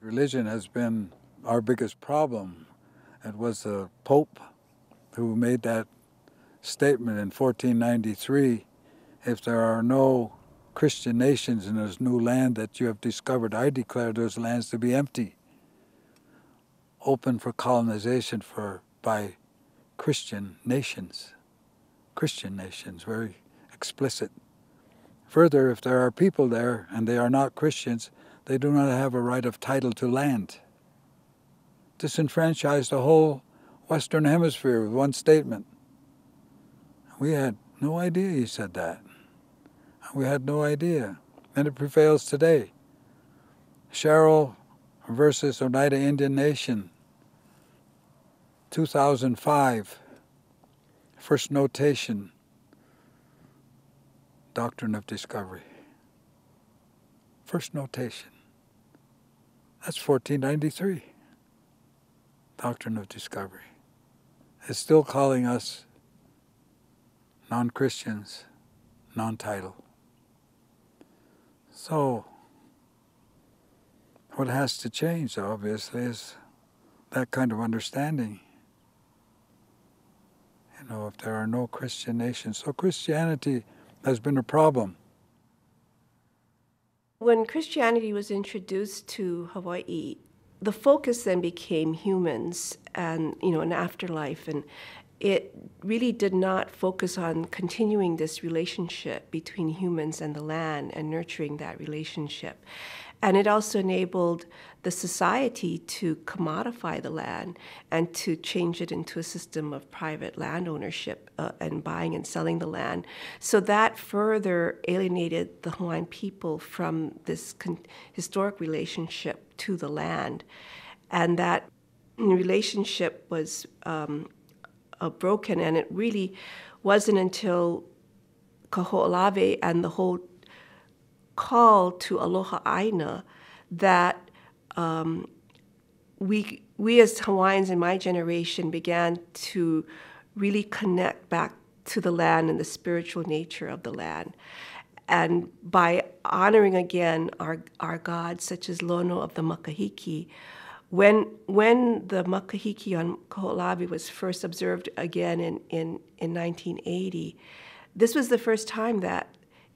Religion has been our biggest problem. It was the Pope who made that statement in 1493, if there are no Christian nations in this new land that you have discovered, I declare those lands to be empty, open for colonization by Christian nations, very explicit. Further, if there are people there and they are not Christians, they do not have a right of title to land. Disenfranchised the whole Western Hemisphere with one statement. We had no idea he said that. We had no idea. And it prevails today. Cheryl versus Oneida Indian Nation, 2005, first notation, Doctrine of Discovery. First notation. That's 1493. Doctrine of Discovery. It's still calling us non-Christians, non-title. So, what has to change, obviously, is that kind of understanding. You know, if there are no Christian nations. So Christianity has been a problem. When Christianity was introduced to Hawaii, the focus then became humans and, an afterlife, and it really did not focus on continuing this relationship between humans and the land and nurturing that relationship. And it also enabled the society to commodify the land and to change it into a system of private land ownership and buying and selling the land. So that further alienated the Hawaiian people from this historic relationship to the land. And that relationship was broken, and it really wasn't until Kaho'olawe and the whole call to Aloha Aina that we as Hawaiians in my generation began to really connect back to the land and the spiritual nature of the land. And by honoring again our gods, such as Lono of the Makahiki, when the Makahiki on Kaho'olawe was first observed again in 1980, this was the first time that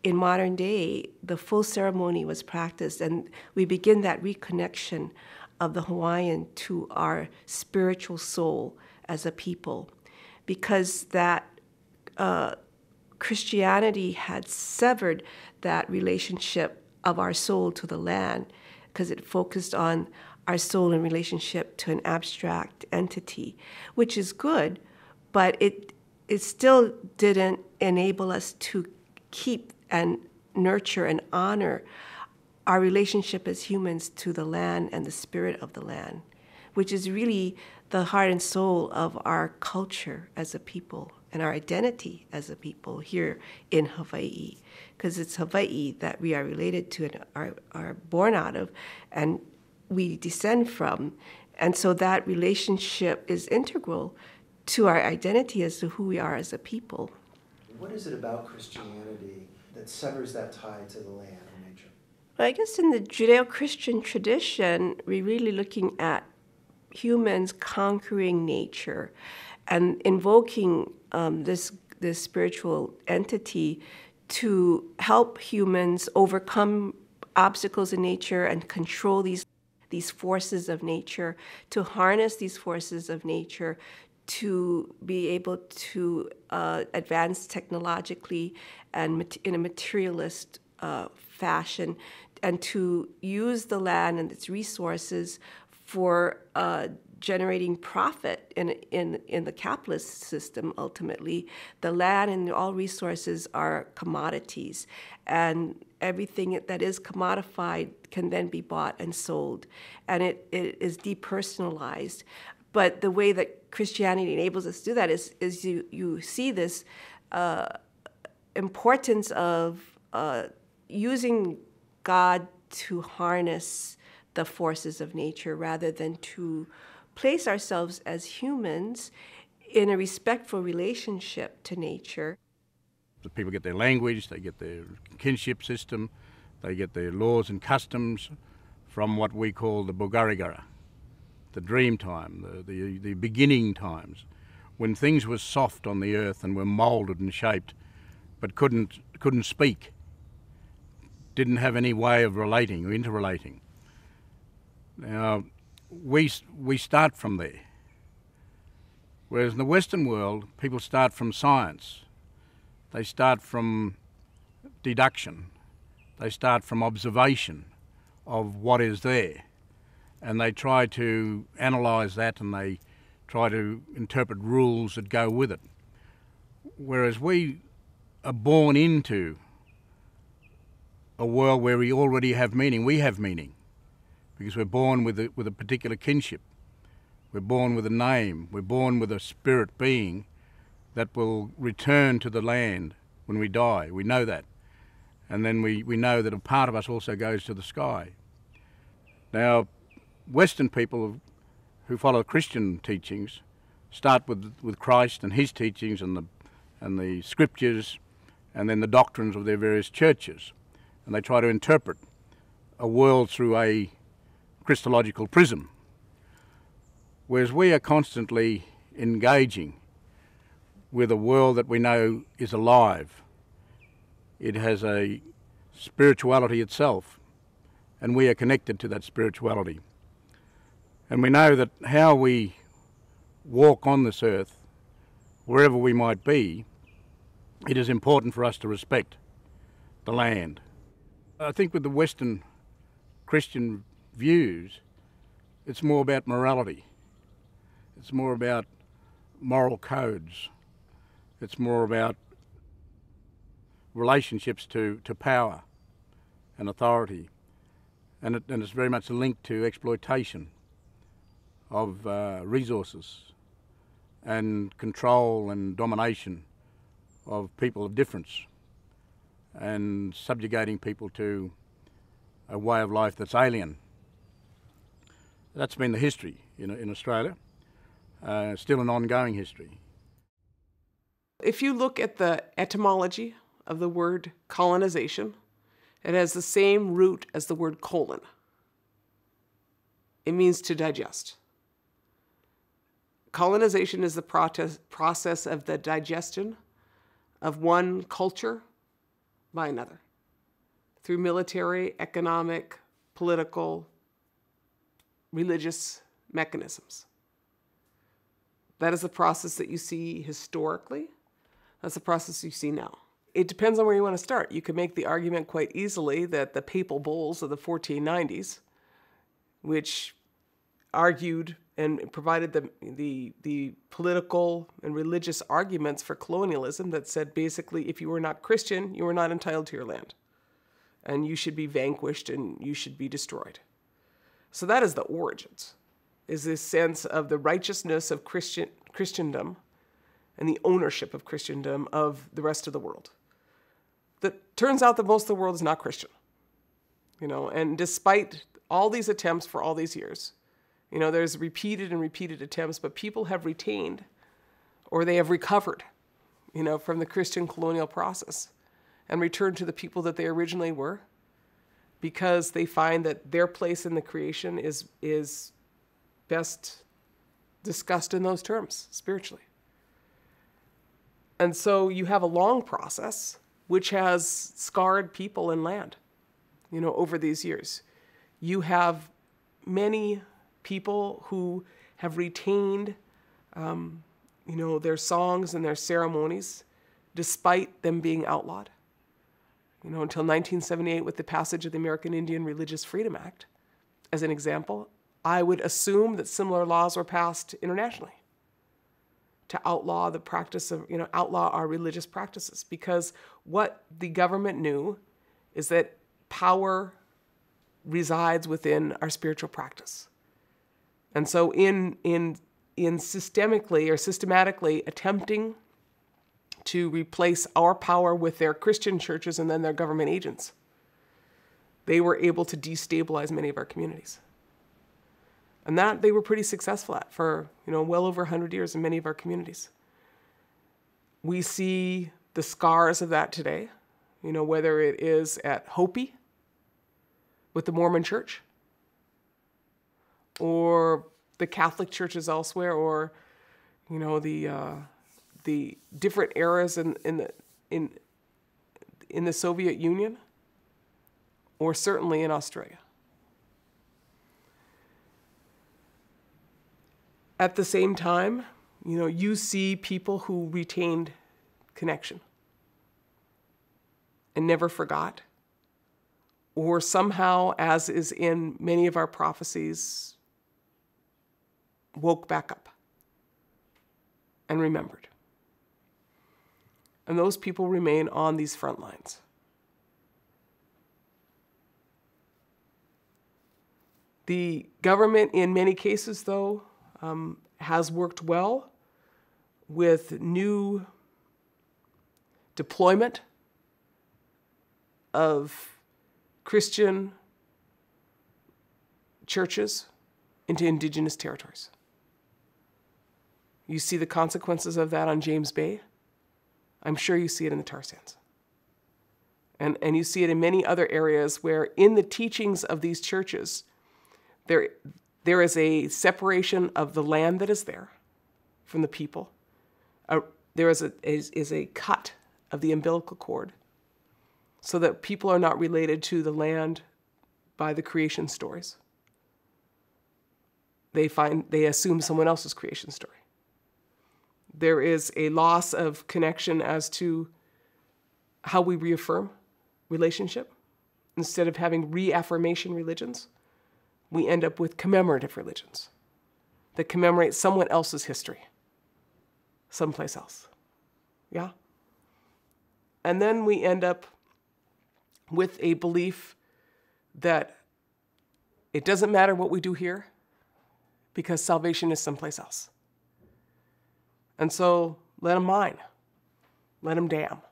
in modern day, the full ceremony was practiced, and we begin that reconnection of the Hawaiian to our spiritual soul as a people, because that Christianity had severed that relationship of our soul to the land, because it focused on our soul in relationship to an abstract entity, which is good, but it still didn't enable us to keep and nurture and honor our relationship as humans to the land and the spirit of the land, which is really the heart and soul of our culture as a people and our identity as a people here in Hawaii, because it's Hawaii that we are related to and are born out of and we descend from. And so that relationship is integral to our identity as to who we are as a people. What is it about Christianity that severs that tie to the land or nature? Well, I guess in the Judeo-Christian tradition, we're really looking at humans conquering nature and invoking this spiritual entity to help humans overcome obstacles in nature and control these forces of nature, to harness these forces of nature, to be able to advance technologically and in a materialist fashion, and to use the land and its resources for generating profit in the capitalist system. Ultimately, the land and all resources are commodities, and everything that is commodified can then be bought and sold, and it is depersonalized. But the way that Christianity enables us to do that is you see this importance of using God to harness the forces of nature rather than to place ourselves as humans in a respectful relationship to nature. The people get their language, they get their kinship system, they get their laws and customs from what we call the Bulgarigara, the dream time, the beginning times, when things were soft on the earth and were moulded and shaped, but couldn't speak, didn't have any way of relating or interrelating. Now, we start from there. Whereas in the Western world, people start from science. They start from deduction. They start from observation of what is there. And they try to analyse that, and they try to interpret rules that go with it. Whereas we are born into a world where we already have meaning. We have meaning because we're born with a particular kinship. We're born with a name. We're born with a spirit being that will return to the land when we die. We know that. And then we know that a part of us also goes to the sky. Now, Western people who follow Christian teachings start with Christ and his teachings and the scriptures and then the doctrines of their various churches. And they try to interpret a world through a Christological prism. Whereas we are constantly engaging with a world that we know is alive. It has a spirituality itself, and we are connected to that spirituality. And we know that how we walk on this earth, wherever we might be, it is important for us to respect the land. I think with the Western Christian views, it's more about morality. It's more about moral codes. It's more about relationships to power and authority. And it's very much linked to exploitation of resources and control and domination of people of difference and subjugating people to a way of life that's alien. That's been the history in Australia, still an ongoing history. If you look at the etymology of the word colonization, it has the same root as the word colon. It means to digest. Colonization is the process of the digestion of one culture by another through military, economic, political, religious mechanisms. That is the process that you see historically. That's the process you see now. It depends on where you want to start. You could make the argument quite easily that the papal bulls of the 1490s, which argued and provided the political and religious arguments for colonialism that said basically if you were not Christian, you were not entitled to your land. And you should be vanquished and you should be destroyed. So that is the origins, is this sense of the righteousness of Christendom and the ownership of Christendom of the rest of the world. That turns out that most of the world is not Christian. And despite all these attempts for all these years, there's repeated and repeated attempts, but people have retained or they have recovered, from the Christian colonial process and returned to the people that they originally were because they find that their place in the creation is best discussed in those terms spiritually. And so you have a long process which has scarred people and land, over these years. You have many people who have retained, their songs and their ceremonies despite them being outlawed. Until 1978 with the passage of the American Indian Religious Freedom Act, as an example, I would assume that similar laws were passed internationally to outlaw the practice of, outlaw our religious practices. Because what the government knew is that power resides within our spiritual practice. And so in systematically attempting to replace our power with their Christian churches and then their government agents, they were able to destabilize many of our communities. And that they were pretty successful at for, well over 100 years in many of our communities. We see the scars of that today, whether it is at Hopi with the Mormon Church, or the Catholic churches elsewhere, or the different eras in the Soviet Union, or certainly in Australia. At the same time, you see people who retained connection and never forgot, or somehow, as is in many of our prophecies, woke back up and remembered. And those people remain on these front lines. The government, in many cases, though, has worked well with new deployment of Christian churches into Indigenous territories. You see the consequences of that on James Bay. I'm sure you see it in the tar sands. And you see it in many other areas where in the teachings of these churches, there is a separation of the land that is there from the people. There is a cut of the umbilical cord so that people are not related to the land by the creation stories. They assume someone else's creation story. There is a loss of connection as to how we reaffirm relationship. Instead of having reaffirmation religions, we end up with commemorative religions that commemorate someone else's history, someplace else. Yeah? And then we end up with a belief that it doesn't matter what we do here because salvation is someplace else. And so let them mine. Let them damn.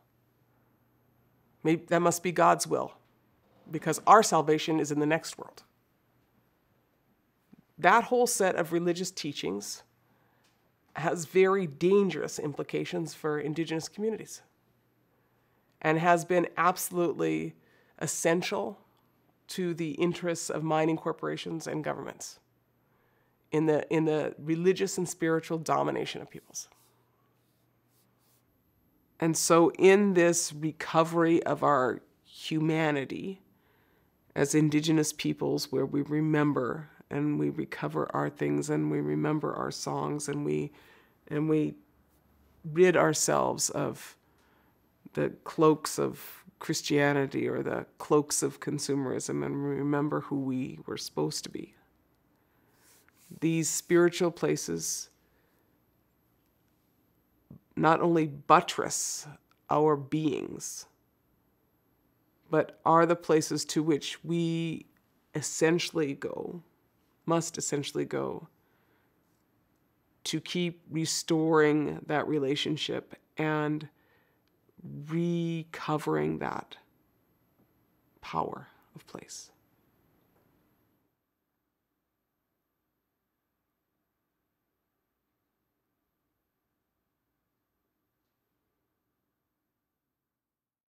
Maybe that must be God's will because our salvation is in the next world. That whole set of religious teachings has very dangerous implications for Indigenous communities and has been absolutely essential to the interests of mining corporations and governments in the religious and spiritual domination of peoples. And so in this recovery of our humanity as Indigenous peoples, where we remember and we recover our things and we remember our songs and we rid ourselves of the cloaks of Christianity or the cloaks of consumerism and remember who we were supposed to be. These spiritual places not only buttress our beings, but are the places to which we must essentially go to keep restoring that relationship and recovering that power of place.